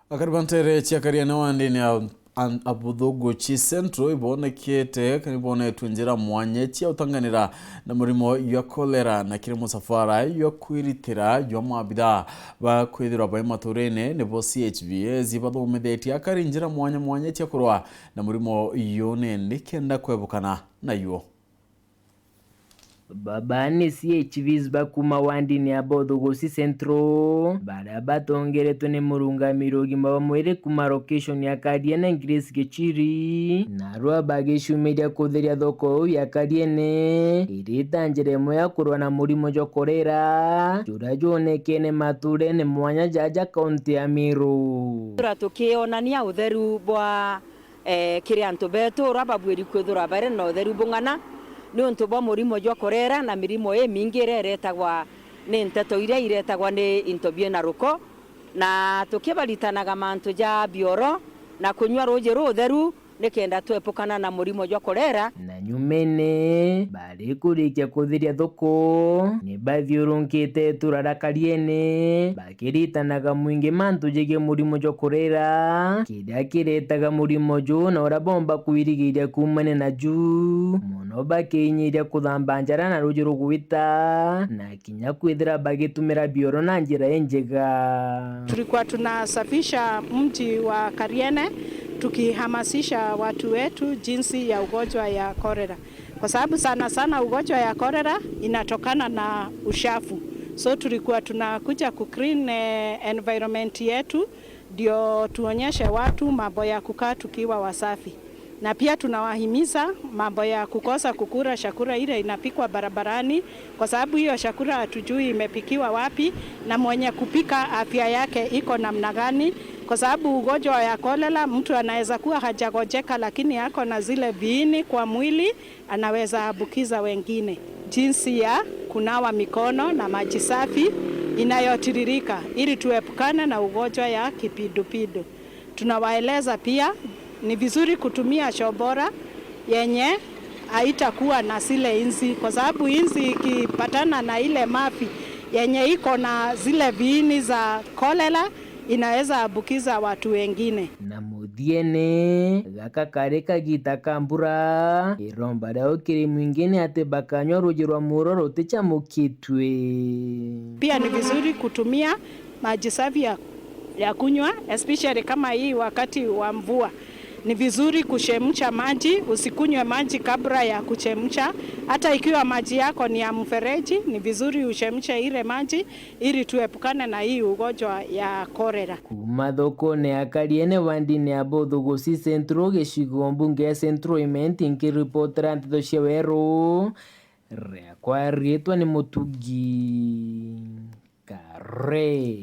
Akaribantere chiakaria na wandini abudhugu chi centro ibonekete kanibonetwe njira mwanya chia utanganira na murimo ya kolera na kiri musafara ya kwiritira ya mabida bakwithira ba maturene nebo CHV zibathometheti akari njira mwanya chia kurwa na murimo yone nikenda kwebukana na yo babane CHVs bakuma wandini abodhogosi centro bara batongeretwe ne murungamiro gima bamwere kuma location ya Kadiene Grace Gechiri narwa bageshumeria kutheria thoko ya Kadiene iritanjeremo ya kurwa na murimo jokorera jurajonekene maturene mwanya jaja kaunti ya Meru tukionania utheru bwa kirianto betu rababwiri kwithura bare no utheru bungana ni untu bwa murimo jwa korera na mirimo mingi iretagwa ni nteto iria iretagwa ni intobie na ruko na tukibaritanaga mantu ja bioro na kunywa roje rutheru nikenda twepukana na murimo jwa korera na nyumene bari kurikia kuthiria thoko ni bathiurunkite turara Kariene bakiritanaga mwingi mantu jege murimo jwa korera kiria kiretaga murimo jo na urabomba kuirigiria kumane na juu muno bakinyiria kuthamba njara na ruji rugwita na kinya kwithira bagitumira bioro na njira enjega. Tulikuwa tunasafisha mji wa Kariene tukihamasisha watu wetu jinsi ya ugonjwa ya kolera, kwa sababu sana ugonjwa ya kolera inatokana na ushafu. So tulikuwa tunakuja clean environment yetu ndio tuonyeshe watu mambo ya kukaa tukiwa wasafi, na pia tunawahimiza mambo ya kukosa kukura chakula ile inapikwa barabarani, kwa sababu hiyo chakula hatujui imepikiwa wapi na mwenye kupika afya yake iko namna gani, kwa sababu ugonjwa ya kolera mtu anaweza kuwa hajagojeka lakini ako na zile viini kwa mwili, anaweza ambukiza wengine. Jinsi ya kunawa mikono na maji safi inayotiririka ili tuepukane na ugonjwa ya kipindupindu. Tunawaeleza pia ni vizuri kutumia choo bora yenye haitakuwa na zile inzi, kwa sababu inzi ikipatana na ile mafi yenye iko na zile viini za kolera inaweza ambukiza watu wengine. Na muthiene gaka kare kagita kambura iromba rao kiri mwingine ate bakanywa ruji rwa muro rutichamukitwe. Pia ni vizuri kutumia maji safi ya kunywa, especially kama hii wakati wa mvua. Ni vizuri kuchemsha maji, usikunywe maji kabla ya kuchemsha. Hata ikiwa maji yako ni ya mfereji, ni vizuri uchemshe ile maji ili tuepukane na hii ugonjwa ya kolera. Kuma thoko ne Akariene wandini abodhogosi centro gecigo mbunge ya centro imenti nkiripotera nteto cia weru ria kwa rietwa ni Mutugi Kare.